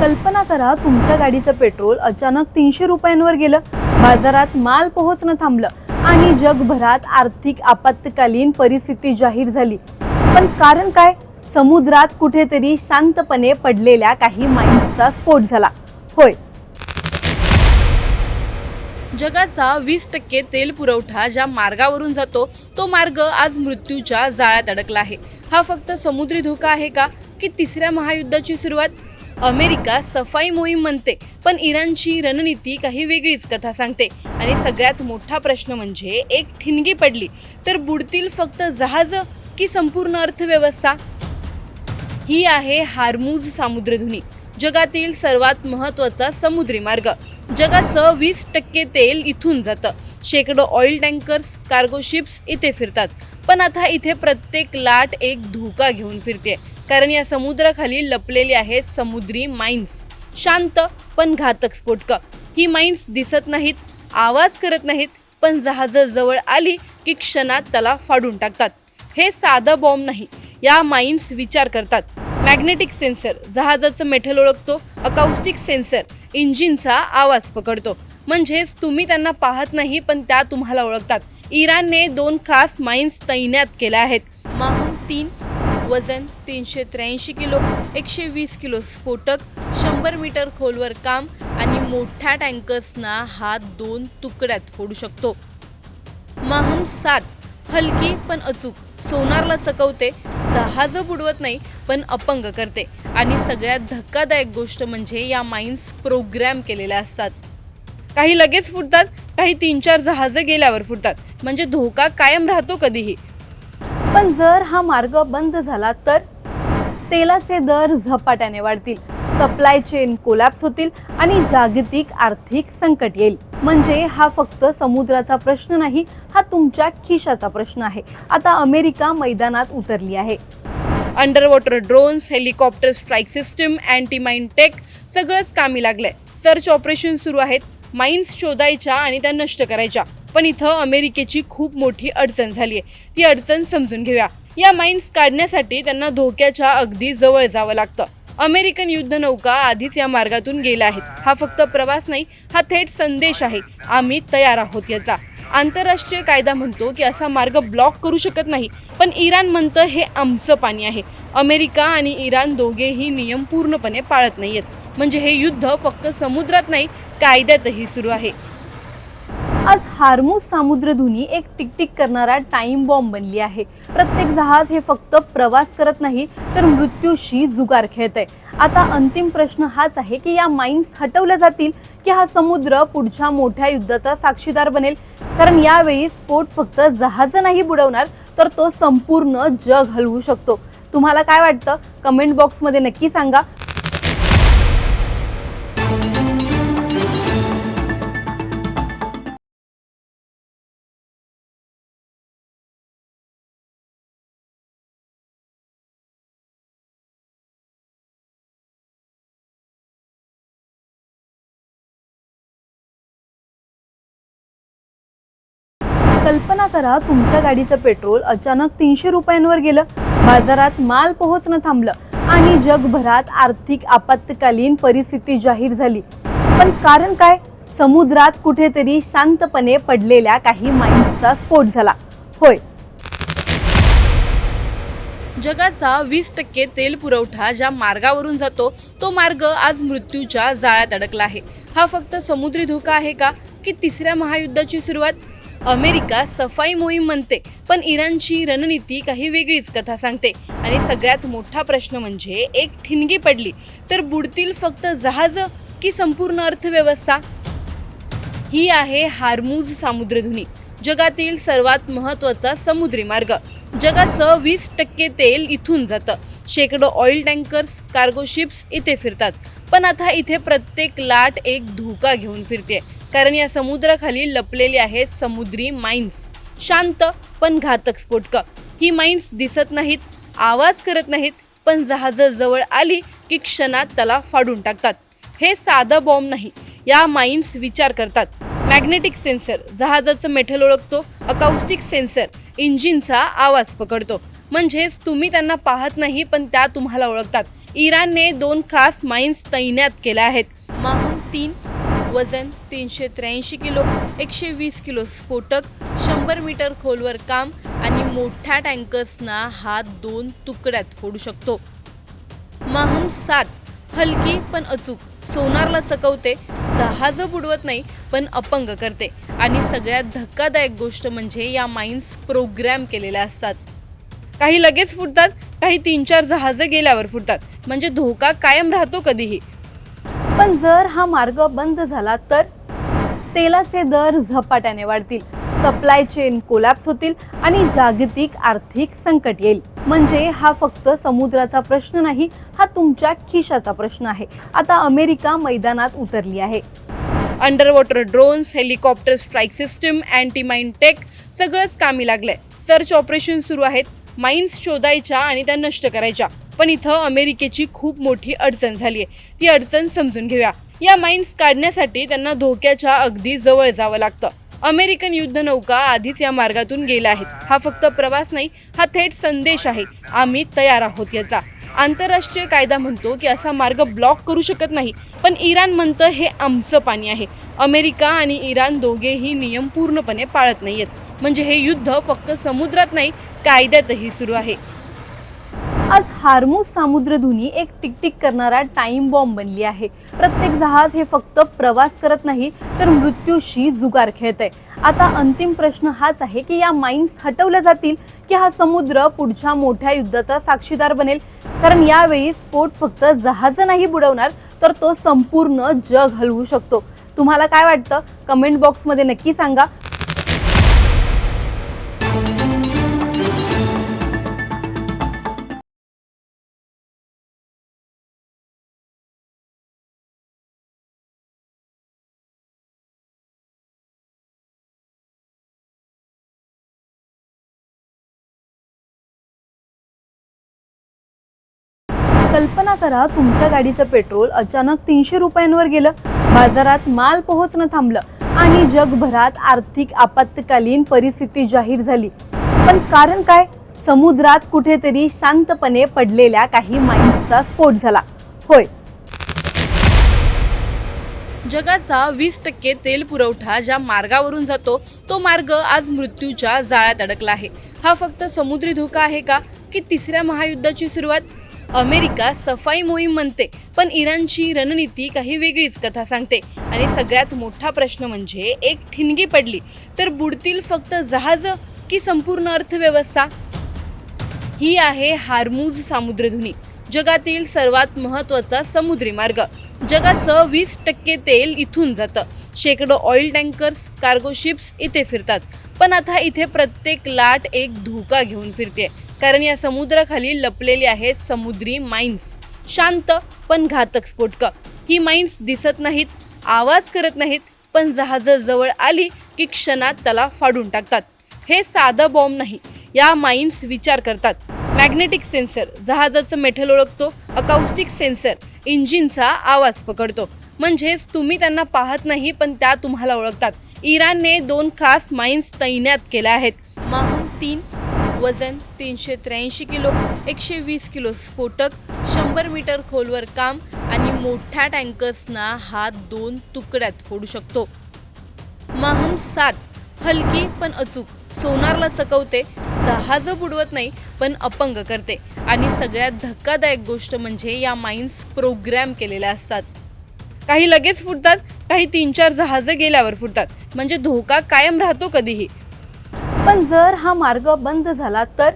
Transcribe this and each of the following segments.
कल्पना करा, तुमच्या गाडीचं पेट्रोल अचानक 300 रुपयांवर गेलं, बाजारात माल पोहोचणं थांबलं आणि जगभरात आर्थिक आपत्कालीन परिस्थिती जाहीर झाली. पण कारण काय? समुद्रात कुठेतरी शांतपणे पडलेल्या काही माइन्सचा स्फोट झाला. होय, जगाचा 20% तेल पुरवठा ज्या मार्गावरून जातो तो मार्ग आज मृत्यूच्या जाळ्यात अडकला आहे. हा फक्त समुद्री धोका आहे का, की तिसऱ्या महायुद्धाची सुरुवात? अमेरिका सफाई मोहीम म्हणते, पण इराणची रणनीती काही वेगळीच कथा सांगते. आणि सगळ्यात मोठा प्रश्न म्हणजे, एक ठिणगी पडली तर बुडतील फक्त जहाजं की संपूर्ण अर्थव्यवस्था? ही आहे हार्मुझ सामुद्रधुनी, जगातील सर्वात महत्त्वाचा समुद्री मार्ग. जगाचं 20% तेल इथून जातं. शेकडो ऑइल टँकर्स, कार्गो शिप्स इथे फिरतात. पण आता इथे प्रत्येक लाट एक धोका घेऊन फिरते, कारण या समुद्राखाली लपलेली आहेत समुद्री माइन्स. शांत पण घातक स्फोटकं. ही माइन्स दिसत नाहीत, आवाज करत नाहीत, पण जहाजं जवळ आली की क्षणात त्याला फाडून टाकतात. हे साधं बॉम्ब नाही, या माइन्स विचार करतात. मॅग्नेटिक सेन्सर जहाजाचं मेटल ओळखतो, अकाउस्टिक सेन्सर इंजिनचा आवाज पकडतो. म्हणजेच तुम्ही त्यांना पाहत नाही, पण त्या तुम्हाला ओळखतात. इराणने 2 खास माइन्स तैनात केल्या आहेत. माहम 3, वजन 383 किलो, 120 किलो स्फोटक, 100 मीटर खोलवर काम आणि मोठ्या टँकर्सना हा 2 तुकड्यात फोडू शकतो. माहम 7, हलकी पण अचूक, सोनारला चकवते, जहाज बुडवत नाही पण अपंग करते. आणि सगळ्यात धक्कादायक गोष्ट म्हणजे, या माइन्स प्रोग्रॅम केलेल्या असतात. काही लगेच फुटतात, काही 3-4 जहाजं गेल्यावर फुटतात. म्हणजे धोका कायम राहतो कधीही. पण जर हा मार्ग बंद झाला तर तेलाचे दर झपाट्याने वाढतील, सप्लाय चेन कोलॅप्स होतील आणि जागतिक आर्थिक संकट येईल. म्हणजे हा फक्त समुद्राचा प्रश्न नाही, हा तुमच्या खिशाचा प्रश्न आहे. आता अमेरिका मैदानात उतरली आहे. Under water drones, helicopter strike system, anti mine tech सगळंच कामी लागलंय. सर्च ऑपरेशन सुरू आहेत, माइन्स शोधायच्या आणि त्या नष्ट करायच्या. पण इथं अमेरिकेची खूप मोठी अडचण झाली आहे. ती अडचण समजून घेऊया. या माइन्स काढण्यासाठी त्यांना धोक्याच्या अगदी जवळ जावं लागतं. अमेरिकन युद्धनौका आधीच या मार्गातून गेल्या आहेत. हा फक्त प्रवास नाही, हा थेट संदेश आहे, आम्ही तयार आहोत याचा. आंतरराष्ट्रीय कायदा म्हणतो की असा मार्ग ब्लॉक करू शकत नाही, पण इराण म्हणतं हे आमचं पाणी आहे. अमेरिका आणि इराण दोघेही नियम पूर्णपणे पाळत नाहीयेत. म्हणजे हे युद्ध फक्त समुद्रात नाही, कायद्यातही सुरू आहे. आज हार्मुझ सामुद्रधुनी एक टिकटिक करणारा टाइम बॉम्ब बनली आहे. प्रत्येक जहाज हे फक्त प्रवास करत नाही, तर मृत्यूशी जुगार खेळतंय. आता अंतिम प्रश्न हाच आहे की या माइन्स हटवल्या जातील, की हा समुद्र पुढच्या मोठ्या युद्धाचा साक्षीदार बनेल? कारण यावेळी स्फोट फक्त जहाज नाही बुडवणार, तर तो संपूर्ण जग हलवू शकतो. तुम्हाला काय वाटतं? कमेंट बॉक्समध्ये नक्की सांगा. कल्पना करा, तुमच्या गाडीचं पेट्रोल अचानक 300 रुपयांवर गेलं, बाजारात माल पोहोचणं थांबलं आणि जगभरात आर्थिक आपत्कालीन परिस्थिती जाहीर झाली. पण कारण काय? समुद्रात कुठेतरी शांतपणे पडलेल्या काही माइन्सचा स्फोट झाला. होय, जगाचा 20% तेल पुरवठा ज्या मार्गावरून जातो तो मार्ग आज मृत्यूच्या जाळ्यात अडकला आहे. हा फक्त समुद्री धोका आहे का, की तिसऱ्या महायुद्धाची सुरुवात? अमेरिका सफाई मोहीम म्हणते, पण इराणची रणनीती काही वेगळीच कथा सांगते. आणि सगळ्यात मोठा प्रश्न म्हणजे, एक ठिणगी पडली तर बुडतील फक्त जहाजं की संपूर्ण अर्थव्यवस्था? ही आहे हार्मुझ सामुद्रधुनी, जगातील सर्वात महत्त्वाचा समुद्री मार्ग. जगाचं 20% तेल इथून जातं. शेकडो ऑइल टँकर्स, कार्गो शिप्स इथे फिरतात. पण आता इथे प्रत्येक लाट एक धोका घेऊन फिरते, कारण या समुद्राखाली लपलेली आहेत समुद्री माइन्स. शांत पण घातक स्फोटकं. ही माइन्स दिसत नाहीत, आवाज करत नाहीत, पण जहाजं जवळ आली की क्षणात त्याला फाडून टाकतात. हे साधं बॉम्ब नाही, या माइन्स विचार करतात. मॅग्नेटिक सेन्सर जहाजाचं मेटल ओळखतो, अकाउस्टिक सेन्सर इंजिनचा आवाज पकडतो. म्हणजेच तुम्ही त्यांना पाहत नाही पण त्या तुम्हाला ओळखतात. इराणने 2 खास माइन्स तैनात केल्या आहेत. माहम 3, वजन 383 किलो, 120 किलो स्फोटक, 100 मीटर खोलवर काम आणि मोठ्या टँकर्सना हा 2 तुकड्यात फोडू शकतो. माहम 7 हलकी पण अचूक, सोनारला चकवते, जहाज बुडवत नाही पण अपंग करते आणि सगळ्यात धक्कादायक गोष्ट म्हणजे या माइन्स प्रोग्रॅम केलेल्या असतात. काही लगेच फुटतात, काही 3-4 जहाजं गेल्यावर फुटतात, म्हणजे धोका कायम राहतो कधीही. पण जर हा मार्ग बंद झाला तर तेलाचे दर झपाट्याने वाढतील, सप्लाय चेन कोलॅप्स होतील आणि जागतिक आर्थिक संकट येईल. म्हणजे हा फक्त समुद्राचा प्रश्न नाही, हा तुमच्या खिशाचा प्रश्न आहे. आता अमेरिका मैदानात उतरली आहे. Under water drones, helicopter strike system, anti mine tech सगळंच कामी लागलंय. सर्च ऑपरेशन सुरू आहेत, माइन्स शोधायच्या आणि त्या नष्ट करायच्या. पण इथं अमेरिकेची खूप मोठी अडचण झाली आहे. ती अडचण समजून घेऊया. या माइन्स काढण्यासाठी त्यांना धोक्याच्या अगदी जवळ जावं लागतं. अमेरिकन युद्धनौका आधीच या मार्गातून गेल्या आहेत. हा फक्त प्रवास नाही, हा थेट संदेश आहे, आम्ही तयार आहोत याचा. आंतरराष्ट्रीय कायदा म्हणतो की असा मार्ग ब्लॉक करू शकत नाही, पण इराण म्हणतं हे आमचं पाणी आहे. अमेरिका आणि इराण दोघेही नियम पूर्णपणे पाळत नाहीयेत. म्हणजे हे युद्ध फक्त समुद्रात नाही, कायद्यातही सुरू आहे. आज हार्मुझ सामुद्रधुनी एक टिकटिक करणारा टाइम बॉम्ब बनली आहे. प्रत्येक जहाज हे फक्त प्रवास करत नाही तर मृत्यूशी जुगार खेळतंय. आता अंतिम प्रश्न हाच आहे की या माइन्स हटवल्या जातील की हा समुद्र पुढच्या मोठ्या युद्धाचा साक्षीदार बनेल. कारण यावेळी स्फोट फक्त जहाज नाही बुडवणार, तर तो संपूर्ण जग हलवू शकतो. तुम्हाला काय वाटतं? कमेंट बॉक्समध्ये नक्की सांगा. कल्पना करा, तुमच्या गाडीचं पेट्रोल अचानक 300 रुपयांवर गेलं, बाजारात माल पोहोचणं थांबलं आणि जगभरात आर्थिक आपत्कालीन परिस्थिती जाहीर झाली. पण कारण काय? समुद्रात कुठेतरी शांतपणे पडलेल्या काही माइन्सचा स्फोट झाला. होय, जगाचा 20% तेल पुरवठा ज्या मार्गावरून जातो तो मार्ग आज मृत्यूच्या जाळ्यात अडकला आहे. हा फक्त समुद्री धोका आहे का, की तिसऱ्या महायुद्धाची सुरुवात? अमेरिका सफाई मोहीम म्हणते, पण इराणची रणनीती काही वेगळीच कथा सांगते. आणि सगळ्यात मोठा प्रश्न म्हणजे एक ठिणगी पडली तर बुडतील फक्त जहाज की संपूर्ण अर्थव्यवस्था? ही आहे हार्मुझ सामुद्रधुनी, जगातील सर्वात महत्त्वाचा समुद्री मार्ग. जगाचं 20% तेल इथून जातं. शेकडो ऑइल टँकर्स, कार्गो शिप्स इथे फिरतात. पण आता इथे प्रत्येक लाट एक धोका घेऊन फिरते, कारण या समुद्राखाली लपलेली आहेत समुद्री माइन्स. शांत पण घातक स्फोटकं. ही माइन्स दिसत नाहीत, आवाज करत नाहीत, पण जहाजं जवळ आली की क्षणात त्याला फाडून टाकतात. हे साधं बॉम्ब नाही, या माइन्स विचार करतात. मॅग्नेटिक सेन्सर जहाजाचं मेटल ओळखतो, अकाउस्टिक सेन्सर इंजिनचा आवाज पकडतो. म्हणजेच तुम्ही त्यांना पाहत नाही पण त्या तुम्हाला ओळखतात. इराणने 2 खास माइन्स तैनात केल्या आहेत. माहम 3, वजन 383 किलो, 120 किलो स्फोटक, 100 मीटर खोलवर काम आणि मोठ्या टँकर्सना हा 2 तुकड्यात फोडू शकतो. माहम 7 हलकी पण अचूक, सोनारला चकवते, जहाज बुडवत नाही पण अपंग करते आणि सगळ्यात धक्कादायक गोष्ट म्हणजे या माइन्स प्रोग्रॅम केलेल्या असतात. काही लगेच फुटतात, काही 3-4 जहाजं गेल्यावर फुटतात, म्हणजे धोका कायम राहतो कधीही. पण जर हा मार्ग बंद झाला तर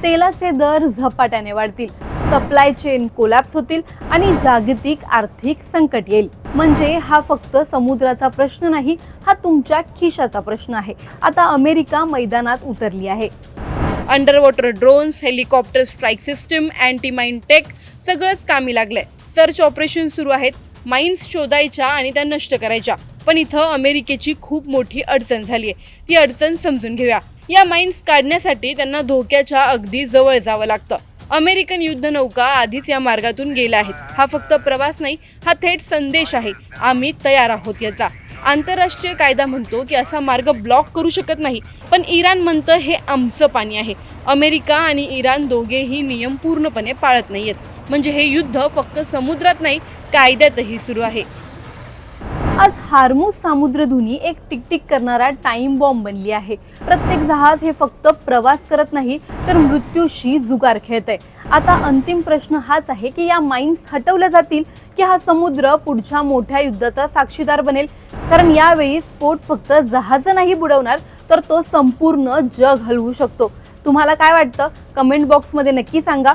तेलाचे दर झपाट्याने वाढतील, सप्लाय चेन कोलॅप्स होतील आणि जागतिक आर्थिक संकट येईल. म्हणजे हा फक्त समुद्राचा प्रश्न नाही, हा तुमच्या खिशाचा प्रश्न आहे. आता अमेरिका मैदानात उतरली आहे. Under water drones, helicopter strike system, anti mine tech सगळंच कामी लागलंय. सर्च ऑपरेशन सुरू आहेत, माइन्स शोधायच्या आणि त्या नष्ट करायच्या. पण इथं अमेरिकेची खूप मोठी अडचण झाली आहे. ती अडचण समजून घेऊया. या माइन्स काढण्यासाठी त्यांना धोक्याच्या अगदी जवळ जावं लागतं. अमेरिकन युद्धनौका आधीच या मार्गातून गेल्या आहेत. हा फक्त प्रवास नाही, हा थेट संदेश आहे, आम्ही तयार आहोत याचा. आंतरराष्ट्रीय कायदा म्हणतो की असा मार्ग ब्लॉक करू शकत नाही, पण इराण म्हणतं हे आमचं पाणी आहे. अमेरिका आणि इराण दोघेही नियम पूर्णपणे पाळत नाहीयेत. म्हणजे हे युद्ध फक्त समुद्रात नाही, कायद्यातही सुरू आहे. आज हार्मुझ सामुद्रधुनी एक टिकटिक करणारा टाइम बॉम्ब बनली आहे. प्रत्येक जहाज हे फक्त प्रवास करत नाही तर मृत्यूशी जुगार खेळतंय. आता अंतिम प्रश्न हाच आहे की या माइन्स हटवल्या जातील की हा समुद्र पुढच्या मोठ्या युद्धाचा साक्षीदार बनेल. कारण यावेळी स्फोट फक्त जहाज नाही बुडवणार, तर तो संपूर्ण जग हलवू शकतो. तुम्हाला काय वाटतं? कमेंट बॉक्समध्ये नक्की सांगा.